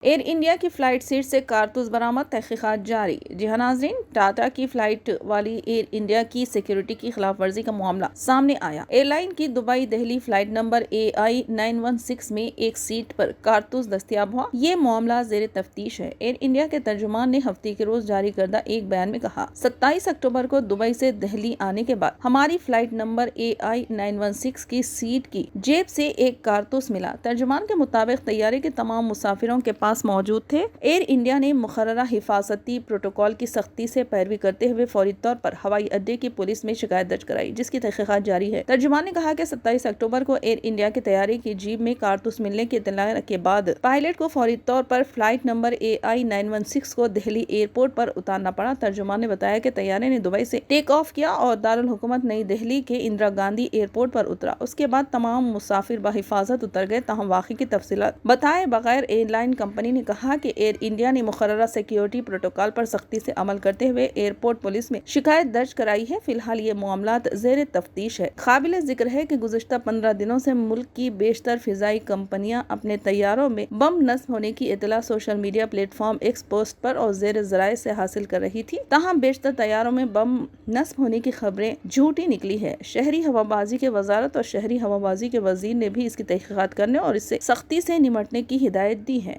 Year India کی flight set سے کارتوس برآمد، تحقیقات جاری۔ جی ہاں ناظرین، ٹاٹا کی فلائٹ والی ایئر انڈیا کی سیکیورٹی کی خلاف ورزی کا معاملہ سامنے آیا۔ ایئر لائن کی Dubai Delhi flight number AI-916 میں ایک سیٹ پر کارتوس دستیاب ہوا۔ یہ معاملہ زیر تفتیش ہے۔ ایئر انڈیا کے ترجمان نے ہفتے کے روز جاری کردہ ایک بیان میں کہا، 27 اکتوبر کو دبئی سے دہلی آنے کے بعد ہماری فلائٹ نمبر AI-916 کی سیٹ کی جیب سے ایک کارتوس ملا۔ ترجمان کے مطابق طیارے کے تمام مسافروں کے پاس موجود تھے۔ ایئر انڈیا نے مقررہ حفاظتی پروٹوکول کی سختی سے پیروی کرتے ہوئے فوری طور پر ہوائی اڈے کی پولیس میں شکایت درج کرائی، جس کی تحقیقات جاری ہے۔ ترجمان نے کہا کہ 27 اکتوبر کو ایئر انڈیا کے طیارے کی جیب میں کارتوس ملنے کی اطلاع کے بعد پائلٹ کو فوری طور پر فلائٹ نمبر AI-916 کو دہلی ایئرپورٹ پر اتارنا پڑا۔ ترجمان نے بتایا کہ طیارے نے دبئی سے ٹیک آف کیا اور دارالحکومت نئی دہلی کے اندرا گاندھی ایئرپورٹ پر اترا۔ اس کے بعد تمام مسافر بحفاظت اتر گئے۔ تاہم واقعے کی تفصیلات بتائے بغیر ایئر لائن کمپنی نے کہا کہ ایئر انڈیا نے مقررہ سیکیورٹی پروٹوکول پر سختی سے عمل کرتے ہوئے ایئرپورٹ پولیس میں شکایت درج کرائی ہے۔ فی الحال یہ معاملات زیر تفتیش ہے۔ قابل ذکر ہے کہ گزشتہ 15 دنوں سے ملک کی بیشتر فضائی کمپنیاں اپنے طیاروں میں بم نصب ہونے کی اطلاع social media platform X post پر اور زیر ذرائع سے حاصل کر رہی تھی۔ تاہم بیشتر طیاروں میں بم نصب ہونے کی خبریں جھوٹی نکلی ہے۔ شہری ہوابازی کی وزارت اور شہری ہوابازی کے وزیر نے بھی اس کی تحقیقات کرنے اور اس سے سختی سے نمٹنے کی ہدایت دی ہے۔